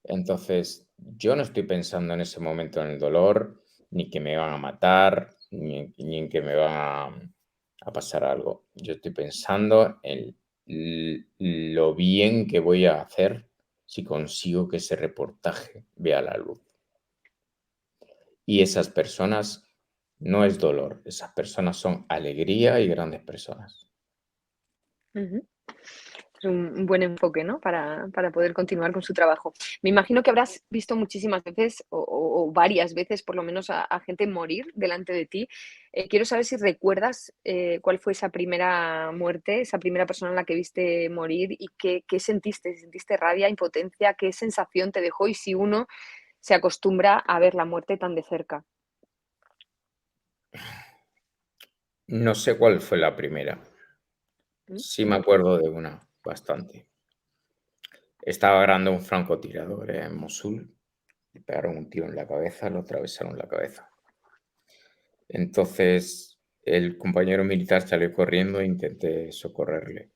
Entonces, yo no estoy pensando en ese momento en el dolor, ni que me van a matar, ni en que me van a pasar algo. Yo estoy pensando en lo bien que voy a hacer si consigo que ese reportaje vea la luz. Y esas personas no es dolor, esas personas son alegría y grandes personas. Es un buen enfoque, ¿no? Para poder continuar con su trabajo. Me imagino que habrás visto muchísimas veces o varias veces por lo menos a gente morir delante de ti. Quiero saber si recuerdas cuál fue esa primera muerte, esa primera persona a la que viste morir y qué sentiste. ¿Sentiste rabia, impotencia? ¿Qué sensación te dejó? Y si uno se acostumbra a ver la muerte tan de cerca. No sé cuál fue la primera. Sí me acuerdo de una, bastante. Estaba grabando un francotirador en Mosul. Le pegaron un tiro en la cabeza, lo atravesaron la cabeza. Entonces, el compañero militar salió corriendo e intenté socorrerle.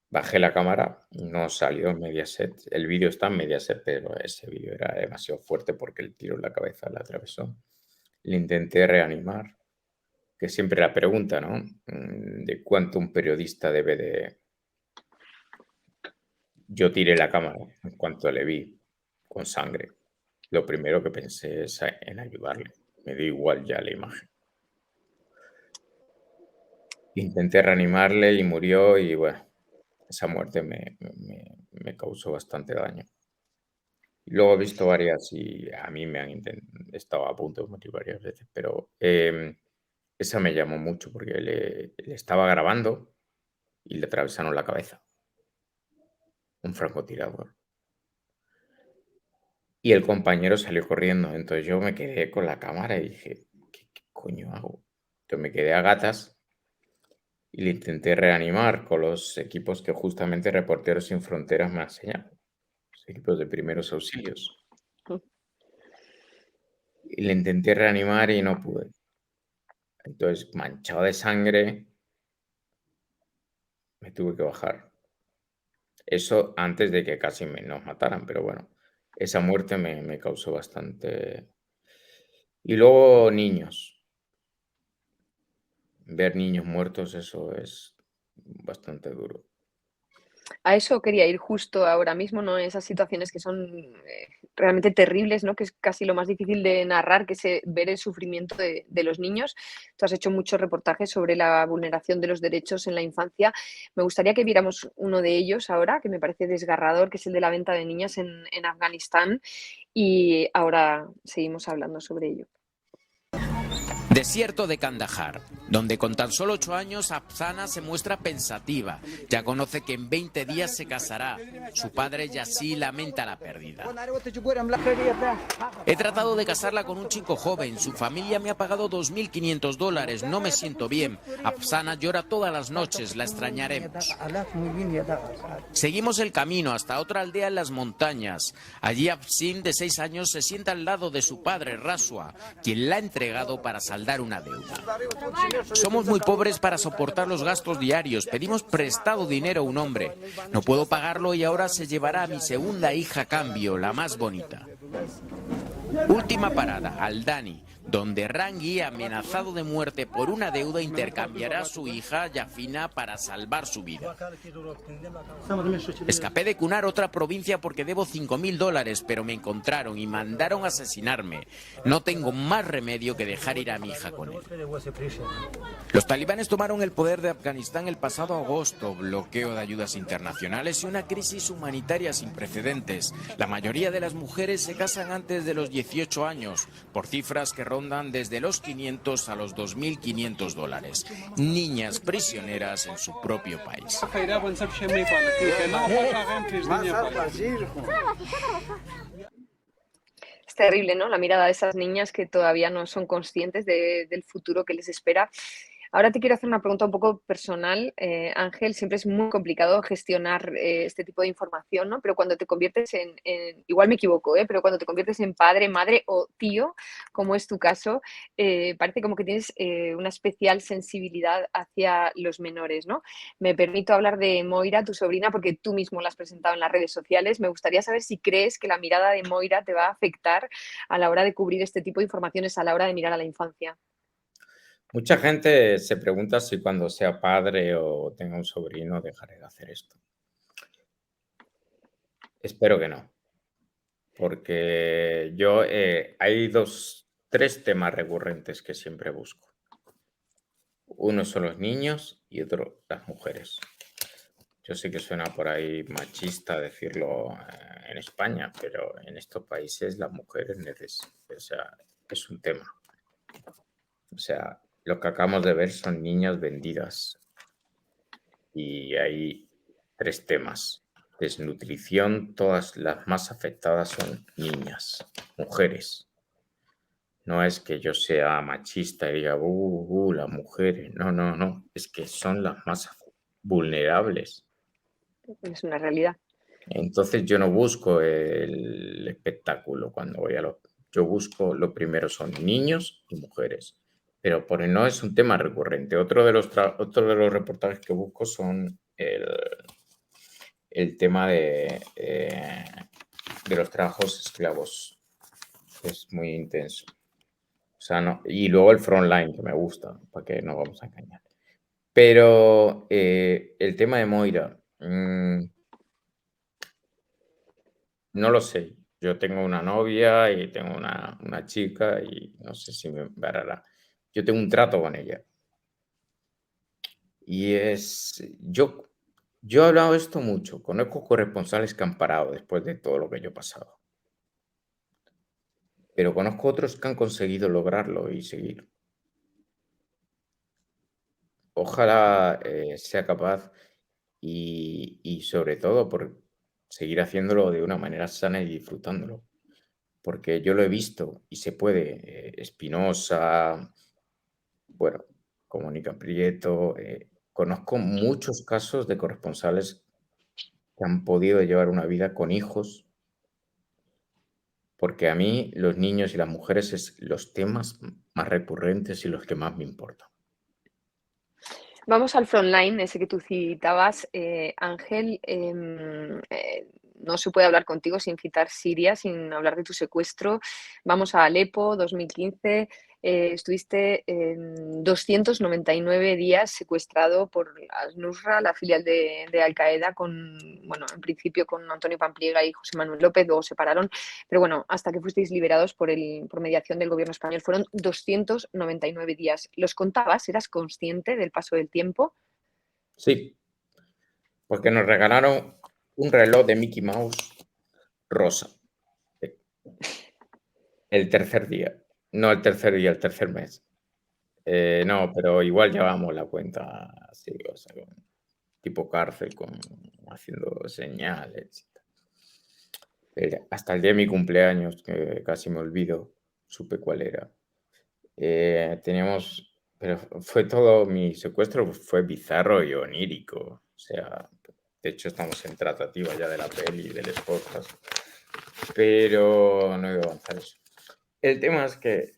Bajé la cámara, no salió en Mediaset. El vídeo está en Mediaset, pero ese vídeo era demasiado fuerte porque el tiro en la cabeza le atravesó. Le intenté reanimar, que siempre la pregunta, ¿no? De cuánto un periodista debe de... Yo tiré la cámara en cuanto le vi con sangre. Lo primero que pensé es en ayudarle. Me dio igual ya la imagen. Intenté reanimarle y murió y bueno, esa muerte me causó bastante daño. Y luego he visto varias y a mí me han estado a punto de morir varias veces, pero esa me llamó mucho porque le estaba grabando y le atravesaron la cabeza. Un francotirador. Y el compañero salió corriendo, entonces yo me quedé con la cámara y dije, ¿qué coño hago? Entonces me quedé a gatas y le intenté reanimar con los equipos que justamente Reporteros Sin Fronteras me ha enseñado, los equipos de primeros auxilios. Y le intenté reanimar y no pude. Entonces, manchado de sangre, me tuve que bajar. Eso antes de que casi nos mataran, pero bueno, esa muerte me causó bastante... Y luego niños. Ver niños muertos, eso es bastante duro. A eso quería ir justo ahora mismo, ¿no? Esas situaciones que son realmente terribles, ¿no? Que es casi lo más difícil de narrar, que es ver el sufrimiento de los niños. Tú has hecho muchos reportajes sobre la vulneración de los derechos en la infancia. Me gustaría que viéramos uno de ellos ahora, que me parece desgarrador, que es el de la venta de niñas en Afganistán. Y ahora seguimos hablando sobre ello. Desierto de Kandahar, donde con tan solo 8 años Afsana se muestra pensativa. Ya conoce que en 20 días se casará. Su padre Yassi lamenta la pérdida. He tratado de casarla con un chico joven. Su familia me ha pagado $2.500. No me siento bien. Afsana llora todas las noches. La extrañaremos. Seguimos el camino hasta otra aldea en las montañas. Allí Afsin, de 6 años, se sienta al lado de su padre Raswa, quien la ha entregado para saldar una deuda. Somos muy pobres para soportar los gastos diarios. Pedimos prestado dinero a un hombre. No puedo pagarlo y ahora se llevará a mi segunda hija a cambio, la más bonita. Última parada, Aldani, donde Rangi, amenazado de muerte por una deuda, intercambiará a su hija Yafina para salvar su vida. Escapé de Kunar, otra provincia, porque debo $5.000, pero me encontraron y mandaron a asesinarme. No tengo más remedio que dejar ir a mi hija con él. Los talibanes tomaron el poder de Afganistán el pasado agosto, bloqueo de ayudas internacionales y una crisis humanitaria sin precedentes. La mayoría de las mujeres se casan antes de los 18 años, por cifras que rondan desde los $500 a los $2.500. Niñas prisioneras en su propio país. Es terrible, ¿no? La mirada de esas niñas que todavía no son conscientes del futuro que les espera. Ahora te quiero hacer una pregunta un poco personal, Ángel. Siempre es muy complicado gestionar este tipo de información, ¿no? Pero cuando te conviertes igual me equivoco, pero cuando te conviertes en padre, madre o tío, como es tu caso, parece como que tienes una especial sensibilidad hacia los menores, ¿no? Me permito hablar de Moira, tu sobrina, porque tú mismo la has presentado en las redes sociales. Me gustaría saber si crees que la mirada de Moira te va a afectar a la hora de cubrir este tipo de informaciones, a la hora de mirar a la infancia. Mucha gente se pregunta si cuando sea padre o tenga un sobrino dejaré de hacer esto. Espero que no, porque yo hay tres temas recurrentes que siempre busco. Uno son los niños y otro las mujeres. Yo sé que suena por ahí machista decirlo en España, pero en estos países las mujeres es un tema. O sea, lo que acabamos de ver son niñas vendidas. Y hay tres temas. Desnutrición, todas las más afectadas son niñas, mujeres. No es que yo sea machista y diga, las mujeres. No, no, no. Es que son las más vulnerables. Es una realidad. Entonces yo no busco el espectáculo cuando voy yo busco, lo primero son niños y mujeres. Pero no es un tema recurrente. Otro de los reportajes que busco son el tema de los trabajos esclavos. Es muy intenso. O sea, no, y luego el frontline, que me gusta, para que no vamos a engañar. Pero el tema de Moira, no lo sé. Yo tengo una novia y tengo una chica y no sé si me varará. Yo tengo un trato con ella. Y yo he hablado de esto mucho. Conozco corresponsales que han parado después de todo lo que yo he pasado. Pero conozco otros que han conseguido lograrlo y seguir. Ojalá sea capaz y sobre todo por seguir haciéndolo de una manera sana y disfrutándolo. Porque yo lo he visto y se puede. Espinosa, bueno, Comunica Prieto. Conozco muchos casos de corresponsales que han podido llevar una vida con hijos. Porque a mí los niños y las mujeres es los temas más recurrentes y los que más me importan. Vamos al frontline, ese que tú citabas, Ángel. No se puede hablar contigo sin citar Siria, sin hablar de tu secuestro. Vamos a Alepo, 2015. Estuviste 299 días secuestrado por Al-Nusra, la filial de Al-Qaeda, en principio con Antonio Pampliega y José Manuel López, luego se separaron, pero bueno, hasta que fuisteis liberados por mediación del gobierno español. Fueron 299 días. ¿Los contabas? ¿Eras consciente del paso del tiempo? Sí, porque nos regalaron un reloj de Mickey Mouse rosa. El tercer día. No el tercer día, el tercer mes. No, pero igual llevamos la cuenta así, o sea, tipo cárcel, haciendo señales. Pero hasta el día de mi cumpleaños, que casi me olvido, supe cuál era. Pero fue todo, mi secuestro fue bizarro y onírico. O sea, de hecho estamos en tratativa ya de la peli, del podcast. Pero no iba a avanzar eso. El tema es que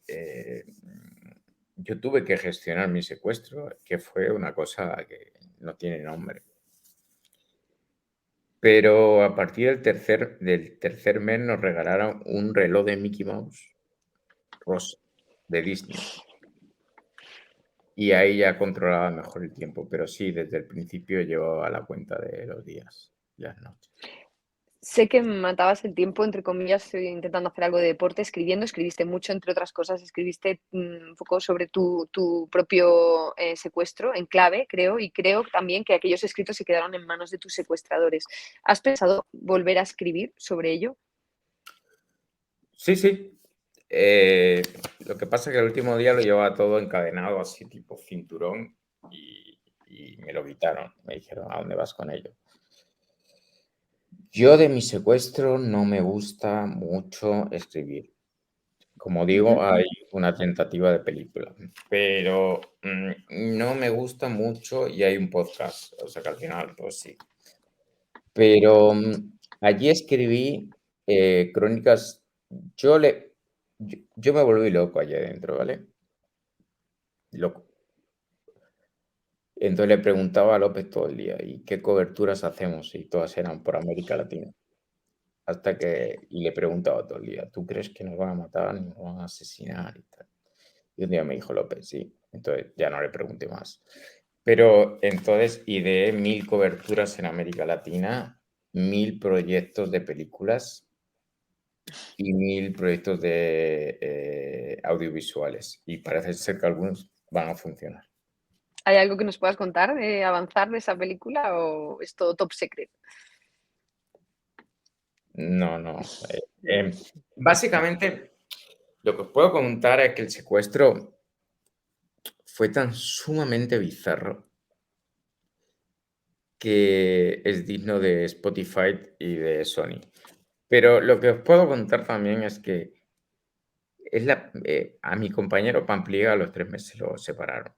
yo tuve que gestionar mi secuestro, que fue una cosa que no tiene nombre. Pero a partir del tercer mes nos regalaron un reloj de Mickey Mouse rosa, de Disney. Y ahí ya controlaba mejor el tiempo. Pero sí, desde el principio llevaba la cuenta de los días y las noches. Sé que matabas el tiempo, entre comillas, intentando hacer algo de deporte, escribiste mucho, entre otras cosas, escribiste un poco sobre tu propio secuestro en clave, creo, y creo también que aquellos escritos se quedaron en manos de tus secuestradores. ¿Has pensado volver a escribir sobre ello? Sí, sí. Lo que pasa es que el último día lo llevaba todo encadenado, así tipo cinturón, y me lo quitaron. Me dijeron, ¿a dónde vas con ello? Yo de mi secuestro no me gusta mucho escribir. Como digo, hay una tentativa de película, pero no me gusta mucho y hay un podcast, o sea que al final, pues sí. Pero allí escribí crónicas, yo me volví loco allí adentro, ¿vale? Loco. Entonces le preguntaba a López todo el día, ¿y qué coberturas hacemos? Y todas eran por América Latina. Y le preguntaba todo el día, ¿tú crees que nos van a matar, nos van a asesinar y tal? Y un día me dijo López, sí. Entonces ya no le pregunté más. Pero entonces ideé 1000 coberturas en América Latina, 1000 proyectos de películas y 1000 proyectos de audiovisuales. Y parece ser que algunos van a funcionar. ¿Hay algo que nos puedas contar de avanzar de esa película o es todo top secret? No. Básicamente, lo que os puedo contar es que el secuestro fue tan sumamente bizarro que es digno de Spotify y de Sony. Pero lo que os puedo contar también es que a mi compañero Pampliega a los 3 meses lo separaron.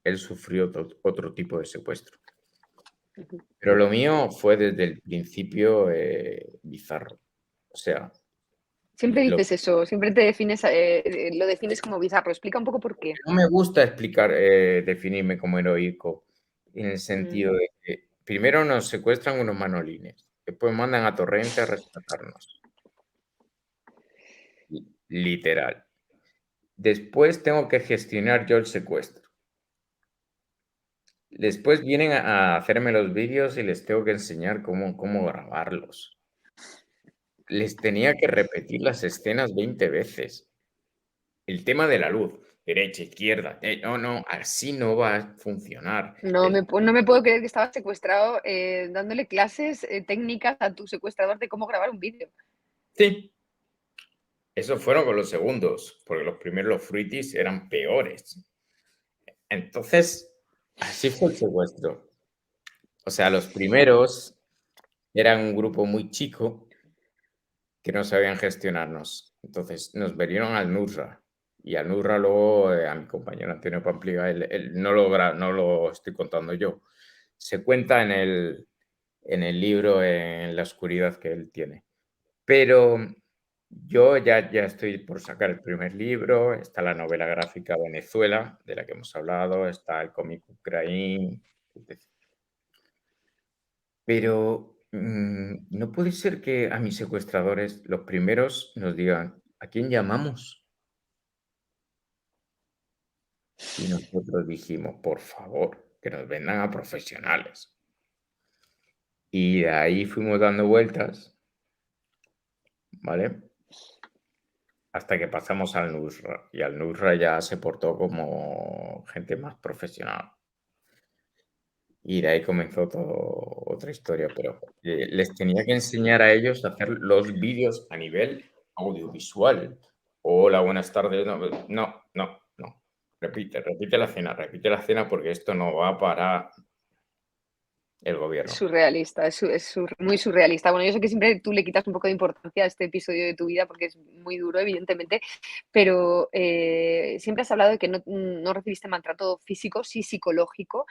Él sufrió otro tipo de secuestro. Pero lo mío fue desde el principio bizarro. O sea, Siempre dices eso, siempre te defines, lo defines como bizarro. Explica un poco por qué. no me gusta definirme como heroico, en el sentido de que primero nos secuestran unos manolines, después mandan a Torrente a rescatarnos. Literal. Después tengo que gestionar yo el secuestro. Después vienen a hacerme los vídeos y les tengo que enseñar cómo grabarlos. Les tenía que repetir las escenas 20 veces. El tema de la luz, derecha, izquierda, no, así no va a funcionar. No me puedo creer que estabas secuestrado dándole clases técnicas a tu secuestrador de cómo grabar un vídeo. Sí. Esos fueron con los segundos, porque los primeros, los fruitis, eran peores. Entonces, así fue el secuestro. O sea, los primeros eran un grupo muy chico que no sabían gestionarnos. Entonces, nos vinieron al NUSRA. Y al NUSRA luego, a mi compañero Antonio Pampliega, él no lo estoy contando yo. Se cuenta en el libro, en la oscuridad que él tiene. Pero yo ya estoy por sacar el primer libro, está la novela gráfica Venezuela, de la que hemos hablado, está el cómic Ucraín, etc. Pero no puede ser que a mis secuestradores, los primeros, nos digan, ¿a quién llamamos? Y nosotros dijimos, por favor, que nos vendan a profesionales. Y de ahí fuimos dando vueltas, ¿vale? Hasta que pasamos al NUSRA. Y al NUSRA ya se portó como gente más profesional. Y de ahí comenzó otra historia, pero les tenía que enseñar a ellos a hacer los vídeos a nivel audiovisual. Hola, buenas tardes. No. Repite la escena porque esto no va para el gobierno. Surrealista, es muy surrealista. Bueno, yo sé que siempre tú le quitas un poco de importancia a este episodio de tu vida porque es muy duro, evidentemente, pero siempre has hablado de que no recibiste maltrato físico, sí psicológico.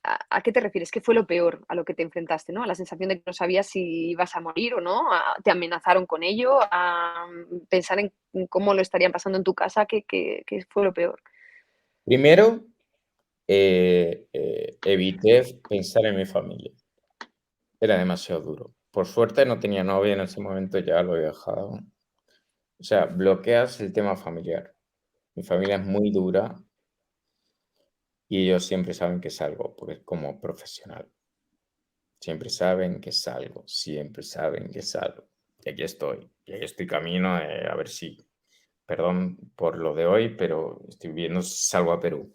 ¿A qué te refieres? ¿Qué fue lo peor a lo que te enfrentaste? ¿No? A la sensación de que no sabías si ibas a morir o no, te amenazaron con ello, a pensar en cómo lo estarían pasando en tu casa, ¿qué fue lo peor? Primero, evité pensar en mi familia. Era demasiado duro. Por suerte no tenía novia en ese momento, ya lo he dejado. O sea, bloqueas el tema familiar. Mi familia es muy dura y ellos siempre saben que salgo, porque como profesional. Siempre saben que salgo, siempre saben que salgo. Y aquí estoy camino a ver si, perdón por lo de hoy, pero estoy viendo si salgo a Perú.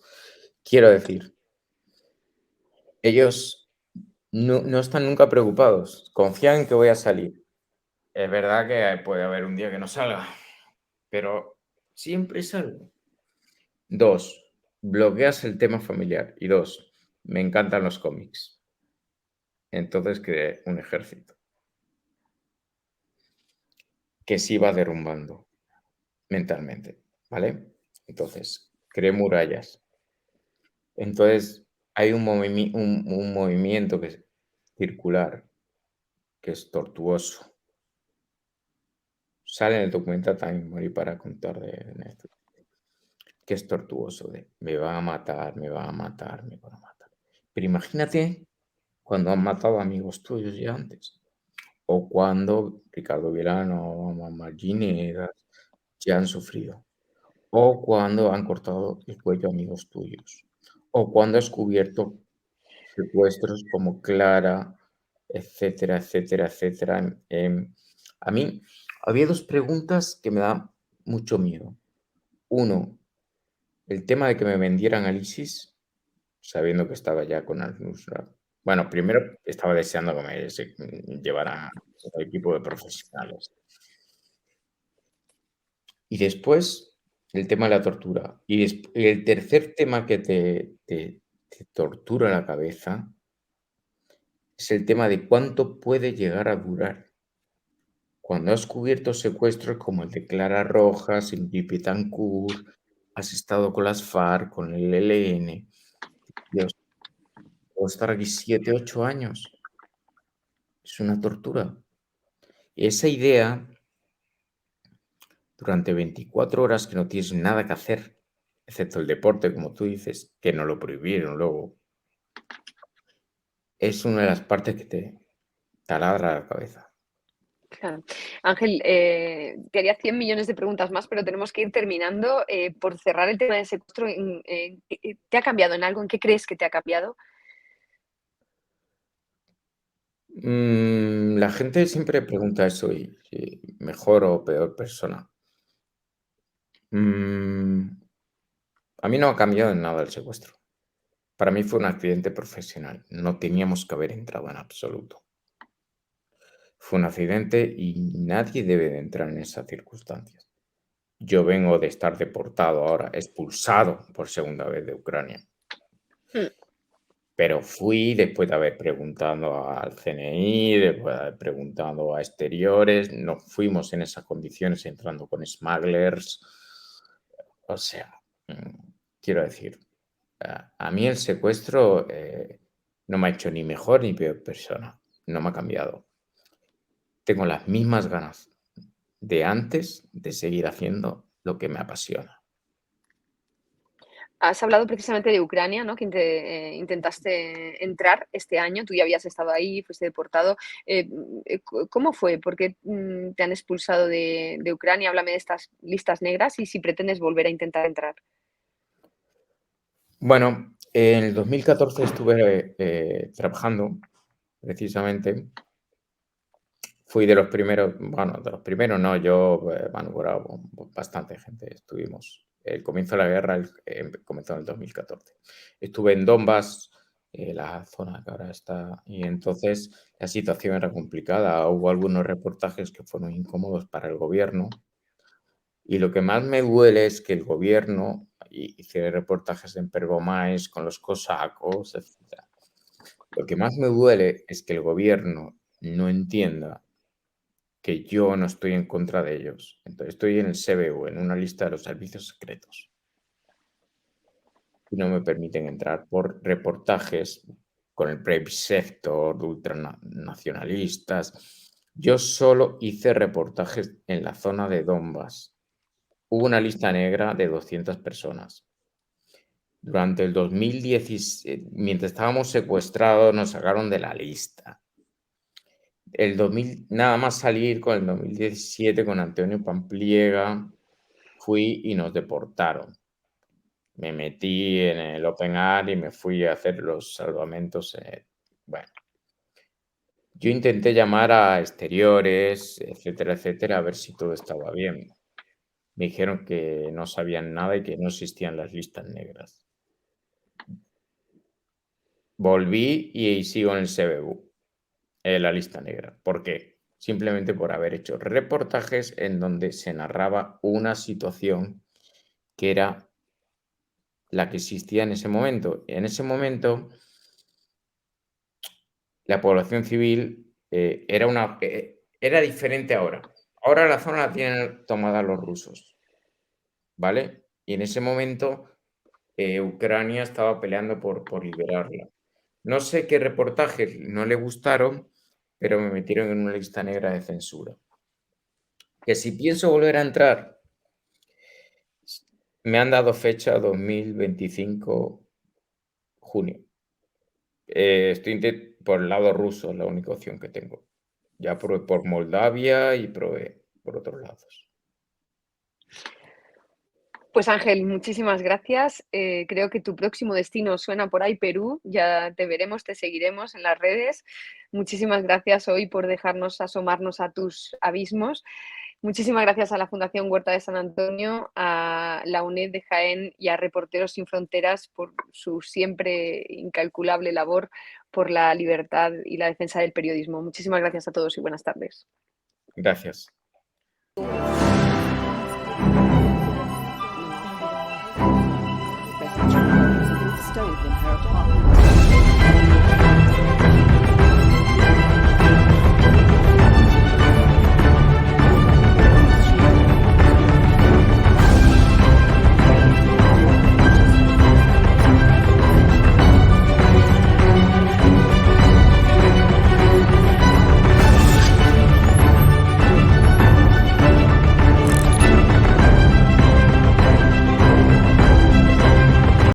Quiero decir, ellos no están nunca preocupados, confían en que voy a salir. Es verdad que puede haber un día que no salga, pero siempre salgo. 2, bloqueas el tema familiar. Y 2, me encantan los cómics. Entonces creé un ejército que se iba derrumbando. mentalmente, ¿vale? Entonces, creé murallas. Entonces, hay un movimiento que es circular, que es tortuoso. Sale en el documental también, morí para contar de Netflix, que es tortuoso, de me van a matar, me van a matar, me van a matar. Pero imagínate cuando han matado a amigos tuyos ya antes, o cuando Ricardo Vilano o Marginegas ya han sufrido, o cuando han cortado el cuello a amigos tuyos, o cuando has cubierto secuestros como Clara, etcétera, etcétera, etcétera. A mí había dos preguntas que me dan mucho miedo. Uno, el tema de que me vendieran al ISIS, sabiendo que estaba ya con Al-Nusra. Bueno, primero estaba deseando que me llevaran a otro equipo de profesionales. Y después, el tema de la tortura. Y el tercer tema que te tortura la cabeza es el tema de cuánto puede llegar a durar. Cuando has cubierto secuestros como el de Clara Rojas, el de Betancourt, has estado con las FARC, con el ELN. Dios, puedo estar aquí 7, 8 años. Es una tortura. Y esa idea, durante 24 horas que no tienes nada que hacer, excepto el deporte, como tú dices, que no lo prohibieron luego, es una de las partes que te taladra la cabeza. Claro. Ángel, te haría 100 millones de preguntas más, pero tenemos que ir terminando. Por cerrar el tema del secuestro, ¿te ha cambiado en algo? ¿En qué crees que te ha cambiado? La gente siempre pregunta eso, y mejor o peor persona. A mí no ha cambiado en nada el secuestro. Para mí fue un accidente profesional. No teníamos que haber entrado en absoluto. Fue un accidente y nadie debe de entrar en esas circunstancias. Yo vengo de estar deportado ahora, expulsado por segunda vez de Ucrania. Pero fui después de haber preguntado al CNI, después de haber preguntado a exteriores, no fuimos en esas condiciones entrando con smugglers. O sea, quiero decir, a mí el secuestro no me ha hecho ni mejor ni peor persona, no me ha cambiado. Tengo las mismas ganas de antes de seguir haciendo lo que me apasiona. Has hablado precisamente de Ucrania, ¿no? Que intentaste entrar este año, tú ya habías estado ahí, fuiste deportado. ¿Cómo fue? ¿Por qué te han expulsado de Ucrania? Háblame de estas listas negras y si pretendes volver a intentar entrar. Bueno, en el 2014 estuve trabajando, precisamente. Fui de los primeros, bueno, de los primeros no, yo, bueno, bastante gente estuvimos. El comienzo de la guerra comenzó en el 2014. Estuve en Donbass, la zona que ahora está, y entonces la situación era complicada. Hubo algunos reportajes que fueron incómodos para el gobierno. Y lo que más me duele es que el gobierno, hice reportajes en Pergomais con los cosacos, etc. Lo que más me duele es que el gobierno no entienda que yo no estoy en contra de ellos. Entonces estoy en el CBU, en una lista de los servicios secretos. Y no me permiten entrar por reportajes con el Brave Sector, de ultranacionalistas. Yo solo hice reportajes en la zona de Donbass. Hubo una lista negra de 200 personas. Durante el 2017, mientras estábamos secuestrados, nos sacaron de la lista. Nada más salir con el 2017 con Antonio Pampliega, fui y nos deportaron. Me metí en el Open Air y me fui a hacer los salvamentos. Bueno, yo intenté llamar a exteriores, etcétera, etcétera, a ver si todo estaba bien. Me dijeron que no sabían nada y que no existían las listas negras. Volví y sigo en el CBU, en la lista negra. ¿Por qué? Simplemente por haber hecho reportajes en donde se narraba una situación que era la que existía en ese momento. En ese momento, la población civil era diferente ahora. Ahora la zona la tienen tomada los rusos. ¿vale? Y en ese momento Ucrania estaba peleando por liberarla. No sé qué reportajes no le gustaron, pero me metieron en una lista negra de censura. Que si pienso volver a entrar, me han dado fecha 2025 junio. Estoy por el lado ruso, la única opción que tengo. Ya probé por Moldavia y probé por otros lados. Pues Ángel, muchísimas gracias. Creo que tu próximo destino suena por ahí Perú. Ya te veremos, te seguiremos en las redes. Muchísimas gracias hoy por dejarnos asomarnos a tus abismos. Muchísimas gracias a la Fundación Huerta de San Antonio, a la UNED de Jaén y a Reporteros Sin Fronteras por su siempre incalculable labor por la libertad y la defensa del periodismo. Muchísimas gracias a todos y buenas tardes. Gracias. Stove in her apartment.